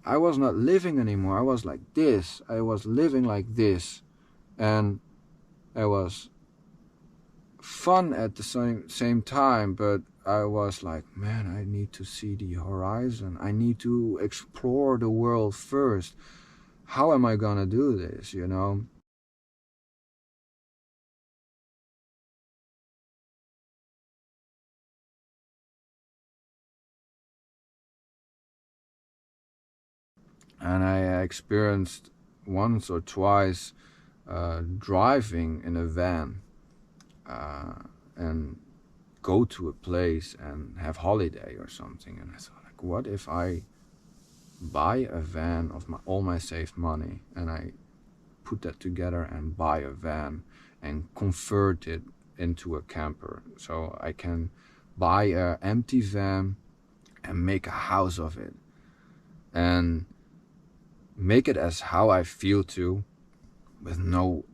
I was not living anymore. I was like this. I was living like this. And it was fun at the same time, but I was like, man, I need to see the horizon. I need to explore the world first. How am I gonna do this, you know? And I experienced once or twice driving in a van and go to a place and have holiday or something. And I thought, like, what if I buy a van of all my saved money, and I put that together and buy a van and convert it into a camper, so I can buy an empty van and make a house of it and make it as how I feel to, with no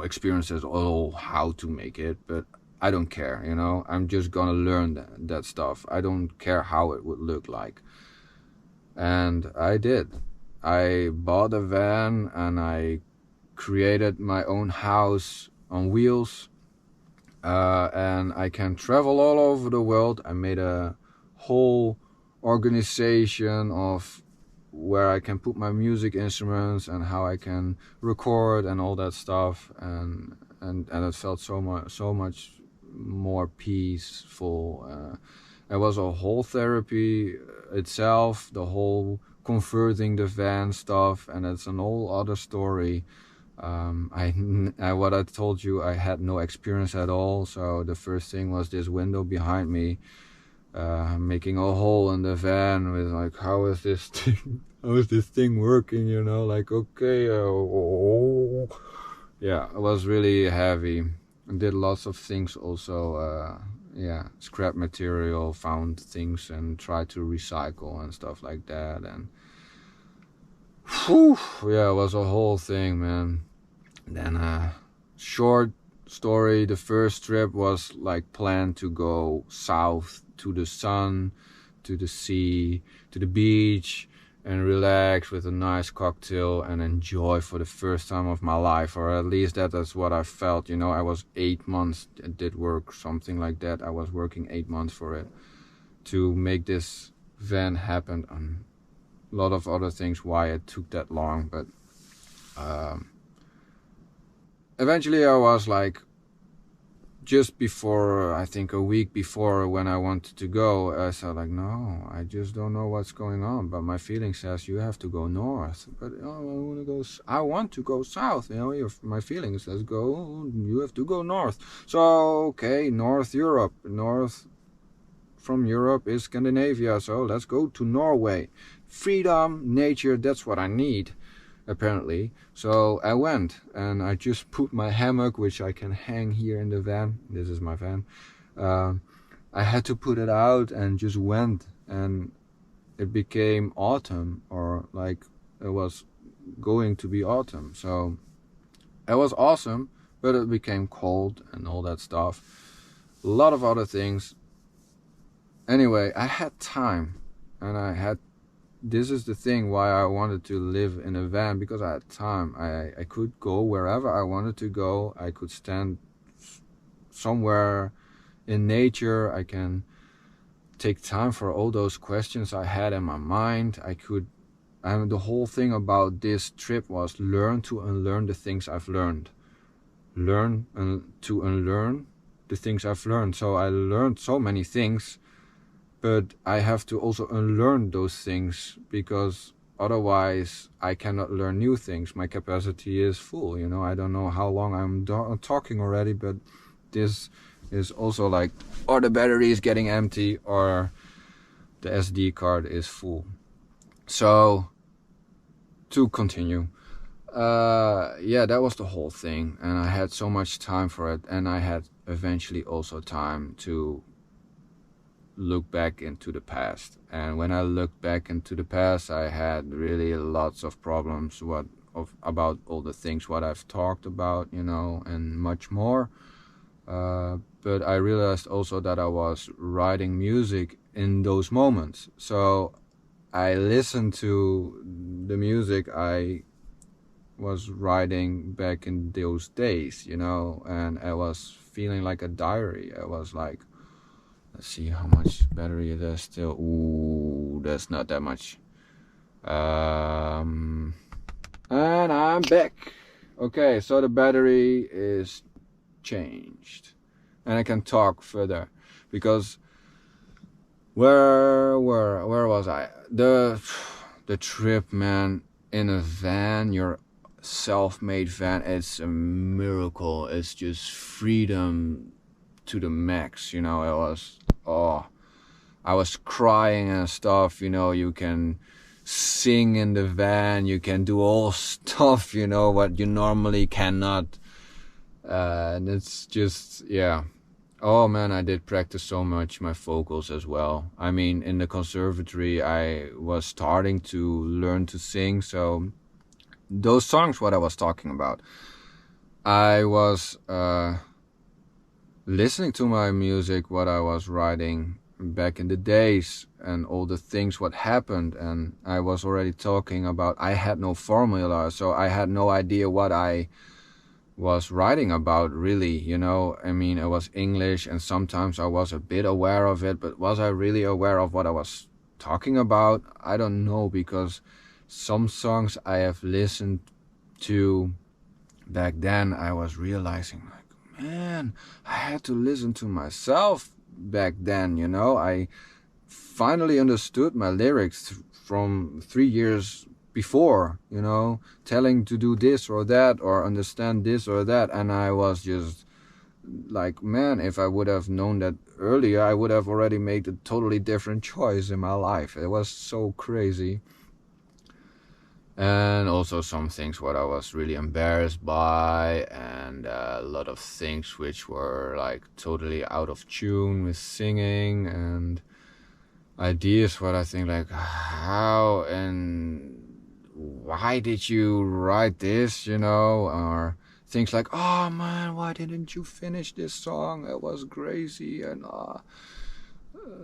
experience at all how to make it, but I don't care, you know. I'm just gonna learn that stuff. I don't care how it would look like. And I did. I bought a van and I created my own house on wheels, and I can travel all over the world. I made a whole organization of where I can put my music instruments and how I can record and all that stuff, and it felt so much more peaceful. It was a whole therapy itself, the whole converting the van stuff, and it's an whole other story. What I told you, I had no experience at all, so the first thing was this window behind me, making a hole in the van with like, how is this thing working, you know, like, okay, yeah, it was really heavy. I did lots of things also, yeah, scrap material, found things and tried to recycle and stuff like that, and whew, yeah, it was a whole thing, man. Then short story, the first trip was like planned to go south to the sun, to the sea, to the beach, and relax with a nice cocktail and enjoy for the first time of my life, or at least that is what I felt, you know. I was 8 months, I did work, something like that. I was working 8 months for it to make this van happen, and a lot of other things why it took that long, but eventually I was like, just before, I think a week before when I wanted to go, I said like, no, I just don't know what's going on, but my feeling says you have to go north. But I want to go south, you know. My feeling says you have to go north. So okay, North Europe, north from Europe is Scandinavia, so let's go to Norway. Freedom, nature, that's what I need, apparently. So I went and I just put my hammock, which I can hang here in the van. This is my van. I had to put it out and just went, and it became autumn, or like it was going to be autumn. So it was awesome, but it became cold and all that stuff. A lot of other things. Anyway, I had time, and this is the thing why I wanted to live in a van, because I had time. I could go wherever I wanted to go. I could stand somewhere in nature. I can take time for all those questions I had in my mind. The whole thing about this trip was learn to unlearn the things I've learned. Learn to unlearn the things I've learned. So I learned so many things, but I have to also unlearn those things, because otherwise I cannot learn new things. My capacity is full, you know. I don't know how long I'm talking already, but this is also like, or the battery is getting empty, or the SD card is full. So to continue, yeah, that was the whole thing, and I had so much time for it, and I had eventually also time to look back into the past. And when I looked back into the past, I had really lots of problems about all the things what I've talked about, you know, and much more. But I realized also that I was writing music in those moments. So I listened to the music I was writing back in those days, you know, and I was feeling like a diary. I was like, let's see how much battery it is still. Ooh, that's not that much. And I'm back. Okay, so the battery is changed, and I can talk further, because where was I? The trip, man, in a van, your self-made van, it's a miracle. It's just freedom to the max, you know. I was crying and stuff, you know. You can sing in the van, you can do all stuff, you know, what you normally cannot. And it's just, yeah. Oh man, I did practice so much my vocals as well. I mean, in the conservatory, I was starting to learn to sing, so those songs, what I was talking about, I was listening to my music, what I was writing back in the days, and all the things what happened, and I was already talking about, I had no formula, so I had no idea what I was writing about, really, you know. I mean, it was English, and sometimes I was a bit aware of it, but was I really aware of what I was talking about? I don't know, because some songs I have listened to back then, I was realizing, like, man, I had to listen to myself back then, you know. I finally understood my lyrics from 3 years before, you know, telling to do this or that, or understand this or that, and I was just like, man, if I would have known that earlier, I would have already made a totally different choice in my life. It was so crazy. And also some things what I was really embarrassed by, and a lot of things which were like totally out of tune with singing, and ideas what I think like, how and why did you write this, you know, or things like, oh man, why didn't you finish this song, it was crazy, and a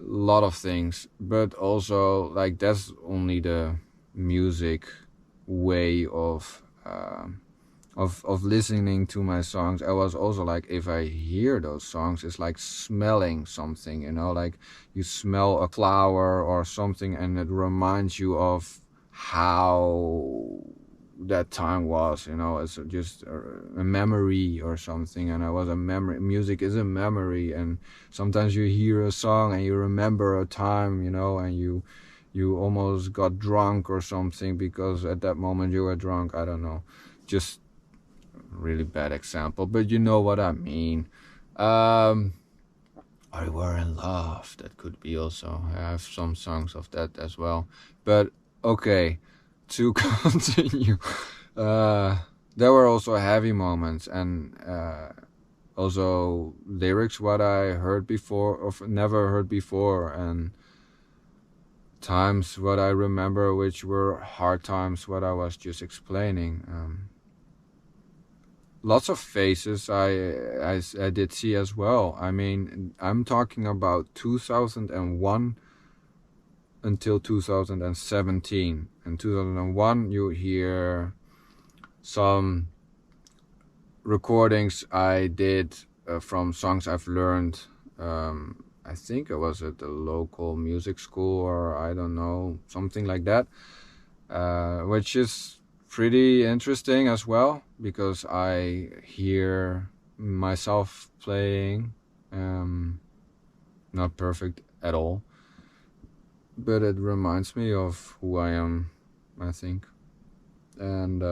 lot of things. But also, like, that's only the music way of listening to my songs. I was also like, if I hear those songs, it's like smelling something, you know, like you smell a flower or something, and it reminds you of how that time was, you know. It's just a memory or something, and I was a memory. Music is a memory, and sometimes you hear a song and you remember a time, you know, and you almost got drunk or something because at that moment you were drunk. I don't know, just really bad example, but you know what I mean. Or you were in love, that could be also. I have some songs of that as well. But okay, to continue, there were also heavy moments, and also lyrics what I heard before or never heard before, and times what I remember which were hard times what I was just explaining. Lots of phases I did see as well. I mean, I'm talking about 2001 until 2017. In 2001 you hear some recordings I did from songs I've learned. I think it was at the local music school, or I don't know, something like that, which is pretty interesting as well, because I hear myself playing, not perfect at all, but it reminds me of who I am, I think. And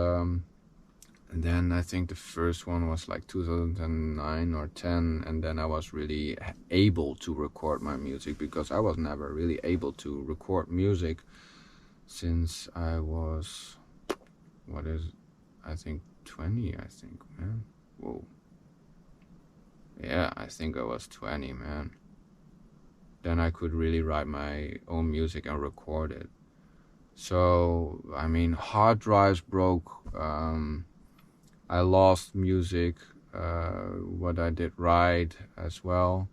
then I think the first one was like 2009 or 10, and then I was really able to record my music, because I was never really able to record music since I was, I think 20, I think, man. Whoa. Yeah, I think I was 20, man. Then I could really write my own music and record it. So, I mean, hard drives broke, I lost music, what I did write as well.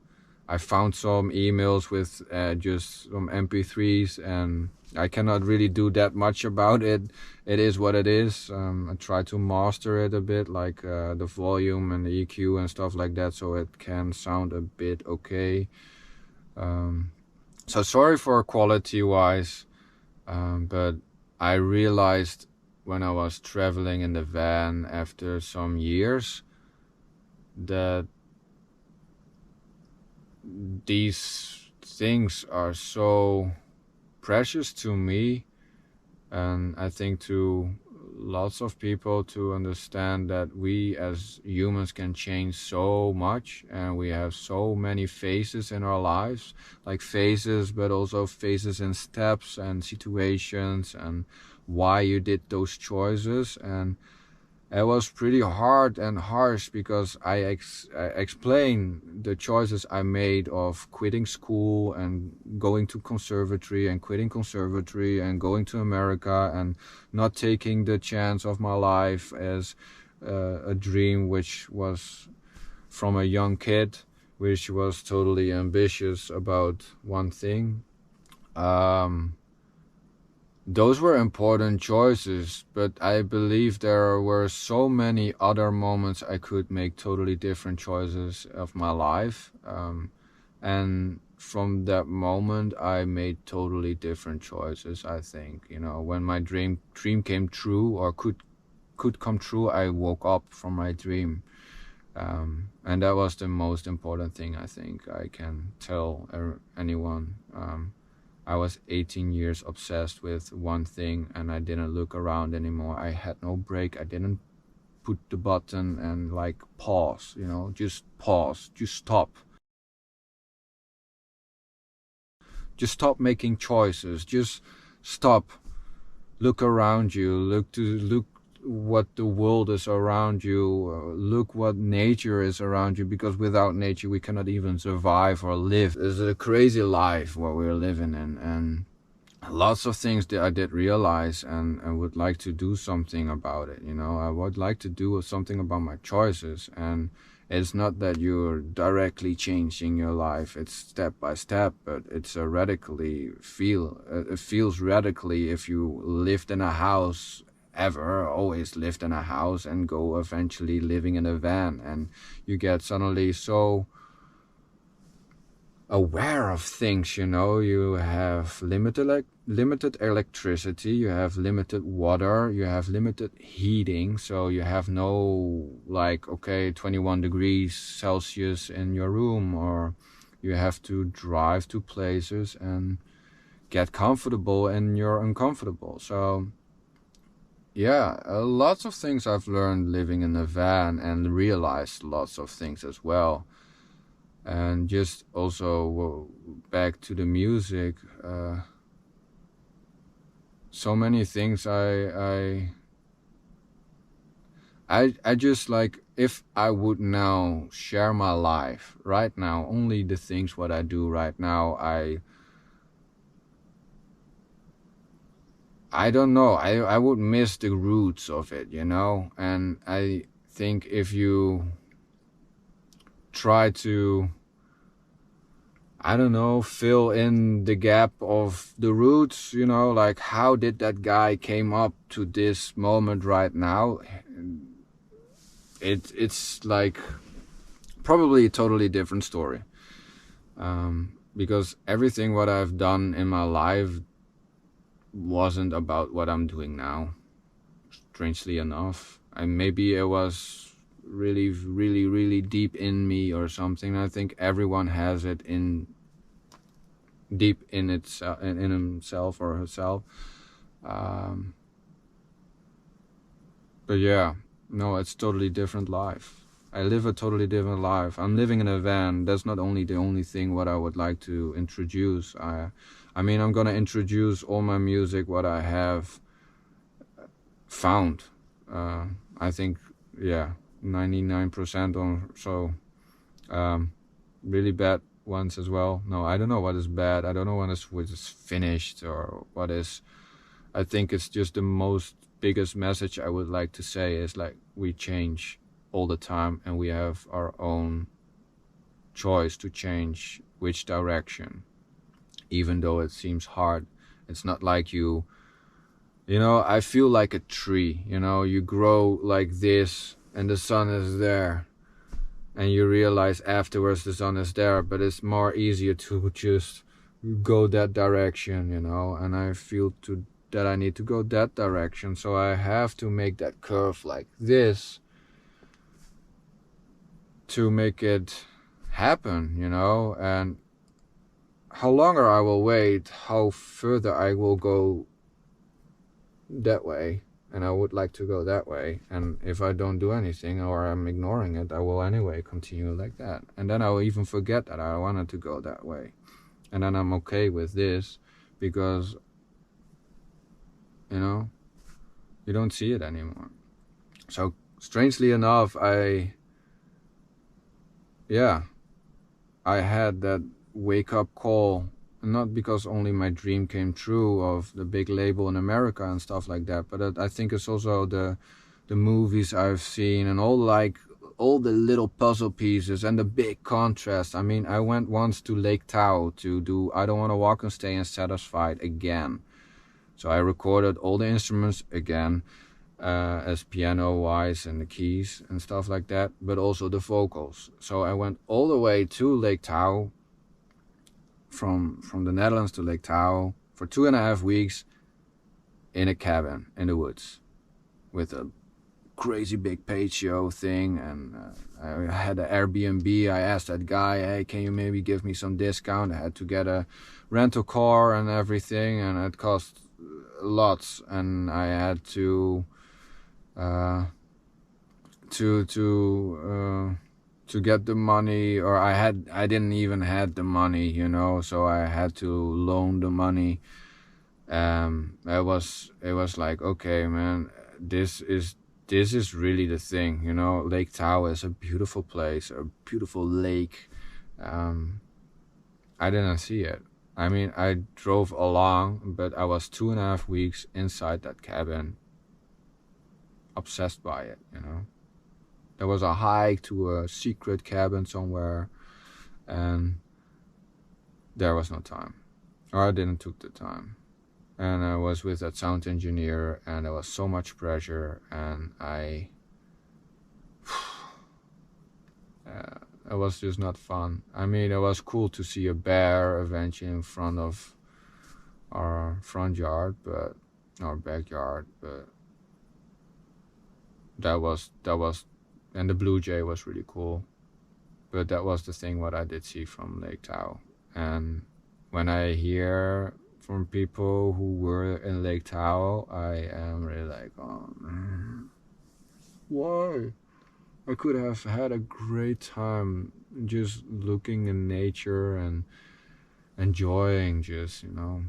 I found some emails with just some MP3s, and I cannot really do that much about it. It is what it is. I try to master it a bit, like the volume and the EQ and stuff like that, so it can sound a bit okay. So sorry for quality wise, but I realized when I was traveling in the van after some years that these things are so precious to me, and I think to lots of people, to understand that we as humans can change so much, and we have so many phases in our lives, like phases, but also phases and steps and situations and why you did those choices. And it was pretty hard and harsh, because I explain the choices I made of quitting school and going to conservatory and quitting conservatory and going to America and not taking the chance of my life as a dream which was from a young kid, which was totally ambitious about one thing. Those were important choices, but I believe there were so many other moments I could make totally different choices of my life. And from that moment, I made totally different choices, I think. You know, when my dream came true, or could come true, I woke up from my dream. And that was the most important thing, I think I can tell anyone. I was 18 years obsessed with one thing, and I didn't look around anymore. I had no break. I didn't put the button and like pause, you know, just pause, just stop. Just stop making choices. Just stop. Look around you. Look what the world is around you. Look what nature is around you, because without nature we cannot even survive or live. It's a crazy life what we're living in, and lots of things that I did realize, and I would like to do something about it. You know, I would like to do something about my choices. And it's not that you're directly changing your life, it's step by step, but it's a radically it feels radically if you lived in a house, always lived in a house, and go eventually living in a van, and you get suddenly so aware of things, you know. You have limited electricity, you have limited water, you have limited heating, so you have no, like, okay, 21 degrees Celsius in your room, or you have to drive to places and get comfortable, and you're uncomfortable. So yeah, lots of things I've learned living in a van, and realized lots of things as well. And just also back to the music, so many things I just, like, if I would now share my life right now, only the things what I do right now, I don't know, I would miss the roots of it, you know. And I think if you try to, I don't know, fill in the gap of the roots, you know, like how did that guy came up to this moment right now, it's like probably a totally different story, because everything what I've done in my life wasn't about what I'm doing now, strangely enough. And maybe it was really deep in me or something. I think everyone has it deep in himself or herself. But yeah, no, it's totally different life. I live a totally different life. I'm living in a van. That's not only the only thing what I would like to introduce. I mean, I'm gonna introduce all my music what I have found. I think, yeah, 99% or so. Really bad ones as well. No, I don't know what is bad. I don't know what is finished or what is. I think it's just the most biggest message I would like to say is, like, we change all the time, and we have our own choice to change which direction, even though it seems hard. It's not like you know, I feel like a tree, you know, you grow like this and the sun is there, and you realize afterwards the sun is there, but it's more easier to just go that direction, you know, and I feel that I need to go that direction, so I have to make that curve like this to make it happen, you know. And how longer I will wait, how further I will go that way, and I would like to go that way, and if I don't do anything or I'm ignoring it, I will anyway continue like that, and then I will even forget that I wanted to go that way, and then I'm okay with this because, you know, you don't see it anymore. So strangely enough, I had that wake-up call, not because only my dream came true of the big label in America and stuff like that, but I think it's also the movies I've seen and all the little puzzle pieces and the big contrast. I mean, I went once to Lake Tahoe to do I Don't Want to Walk and Stay Unsatisfied again. So I recorded all the instruments again, as piano-wise and the keys and stuff like that, but also the vocals. So I went all the way to Lake Tahoe, from the Netherlands to Lake Tahoe, for 2.5 weeks in a cabin in the woods with a crazy big patio thing, and I had an Airbnb. I asked that guy, hey, can you maybe give me some discount? I had to get a rental car and everything, and it cost lots, and I had to get the money, or I didn't even had the money, you know, so I had to loan the money. It was like, okay, man, this is really the thing, you know. Lake Tahoe is a beautiful place, a beautiful lake. I didn't see it. I mean, I drove along, but I was 2.5 weeks inside that cabin, obsessed by it, you know. There was a hike to a secret cabin somewhere, and there was no time, or I didn't took the time. And I was with that sound engineer, and there was so much pressure, and it was just not fun. I mean, it was cool to see a bear eventually in front of our front yard, but our backyard, but that was, and the blue jay was really cool. But that was the thing what I did see from Lake Tahoe. And when I hear from people who were in Lake Tahoe, I am really like, oh man, why? I could have had a great time just looking in nature and enjoying, just, you know.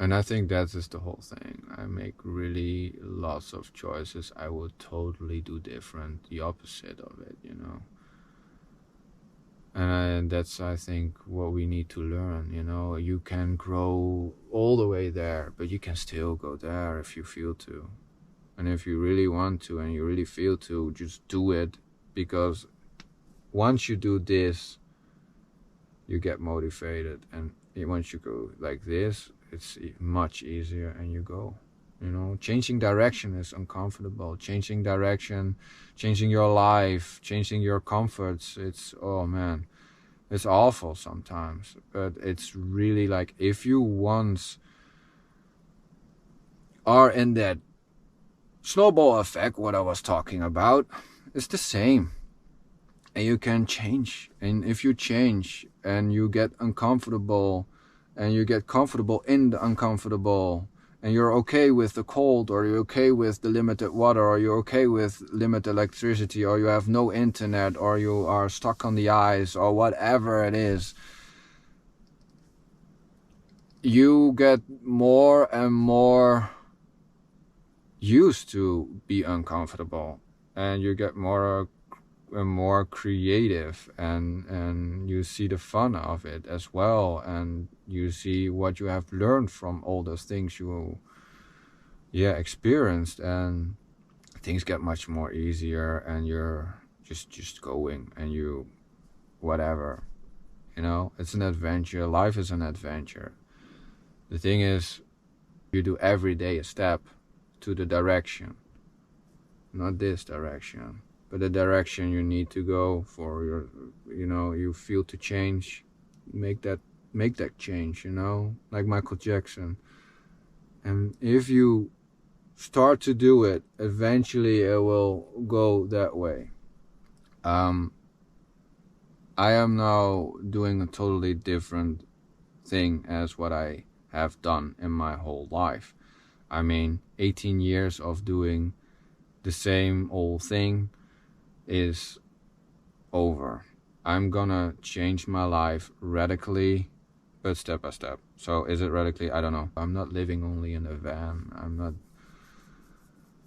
And I think that is the whole thing. I make really lots of choices I would totally do different, the opposite of it, you know. And that's, I think, what we need to learn, you know. You can grow all the way there, but you can still go there if you feel to. And if you really want to and you really feel to, just do it. Because once you do this, you get motivated. And once you go like this, it's much easier, and you go, you know. Changing direction is uncomfortable. Changing direction, changing your life, changing your comforts, it's, oh man, it's awful sometimes. But it's really like, if you once are in that snowball effect, what I was talking about, it's the same. And you can change. And if you change and you get uncomfortable, and you get comfortable in the uncomfortable, and you're okay with the cold, or you're okay with the limited water, or you're okay with limited electricity, or you have no internet, or you are stuck on the ice, or whatever it is, you get more and more used to be uncomfortable, and you get more and more creative, and you see the fun of it as well, and you see what you have learned from all those things you experienced, and things get much more easier, and you're just going and you whatever, you know. It's an adventure. Life is an adventure. The thing is, you do every day a step to the direction, not this direction, but the direction you need to go for your, you know, you feel to change, make that change, you know, like Michael Jackson. And if you start to do it, eventually it will go that way. I am now doing a totally different thing as what I have done in my whole life. I mean, 18 years of doing the same old thing is over. I'm gonna change my life radically, but step by step. So is it radically? I don't know. I'm not living only in a van.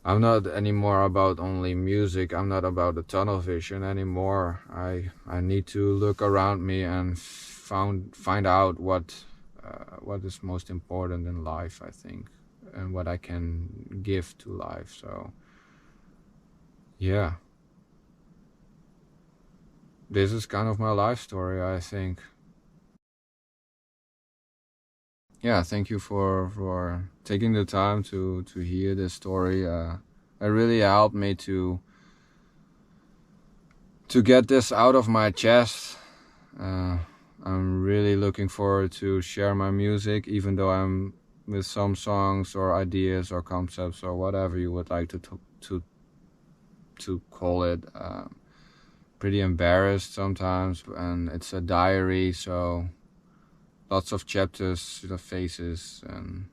I'm not anymore about only music. I'm not about the tunnel vision anymore. I need to look around me and find out what is most important in life, I think, and what I can give to life. So yeah, this is kind of my life story, I think. Yeah, thank you for taking the time to hear this story. It really helped me to get this out of my chest. I'm really looking forward to share my music, even though I'm with some songs or ideas or concepts or whatever you would like to call it. Pretty embarrassed sometimes, and it's a diary, so lots of chapters, faces, and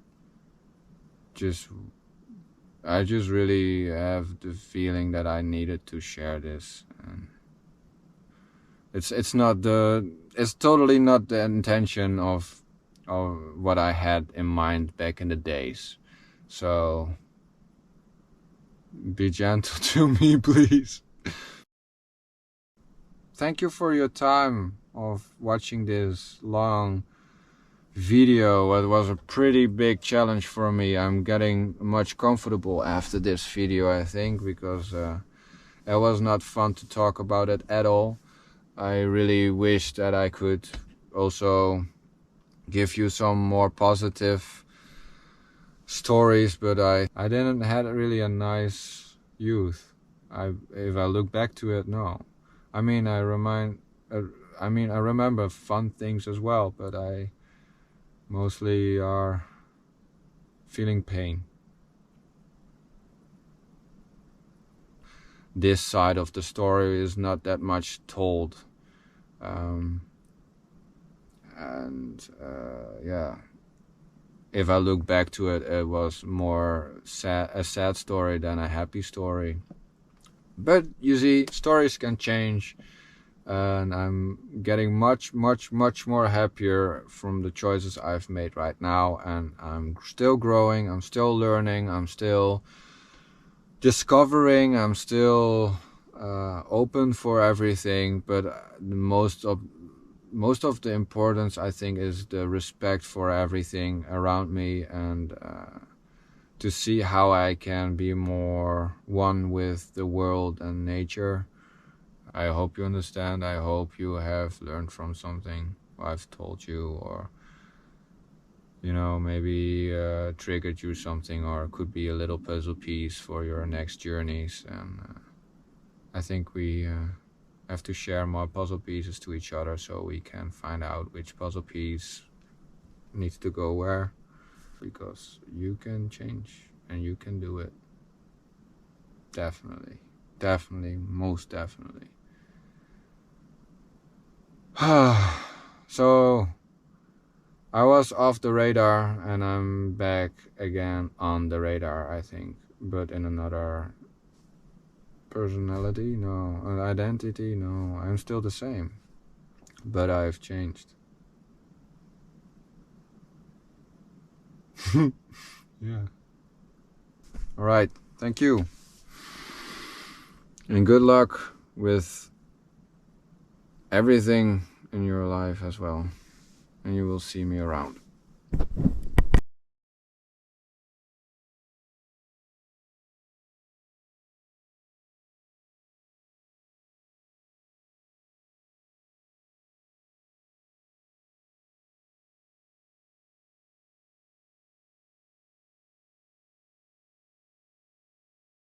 I just really have the feeling that I needed to share this. And it's totally not the intention of what I had in mind back in the days. So be gentle to me, please. Thank you for your time of watching this long video. It was a pretty big challenge for me. I'm getting much comfortable after this video, I think, because it was not fun to talk about it at all. I really wish that I could also give you some more positive stories, but I didn't have really a nice youth. If I look back to it, no. I mean, I remember fun things as well, but I mostly are feeling pain. This side of the story is not that much told. Yeah, if I look back to it, it was more a sad story than a happy story. But you see, stories can change, and I'm getting much more happier from the choices I've made right now, and I'm still growing, I'm still learning, I'm still discovering, I'm still open for everything. But most of the importance, I think, is the respect for everything around me, and to see how I can be more one with the world and nature. I hope you understand. I hope you have learned from something I've told you, or you know, maybe triggered you something, or could be a little puzzle piece for your next journeys. And I think we have to share more puzzle pieces to each other, so we can find out which puzzle piece needs to go where, because you can change and you can do it. Definitely, most definitely. So I was off the radar, and I'm back again on the radar, I think, but in another personality, no, an identity, no, I'm still the same, but I've changed. Yeah. Alright, thank you, and good luck with everything in your life as well, and you will see me around.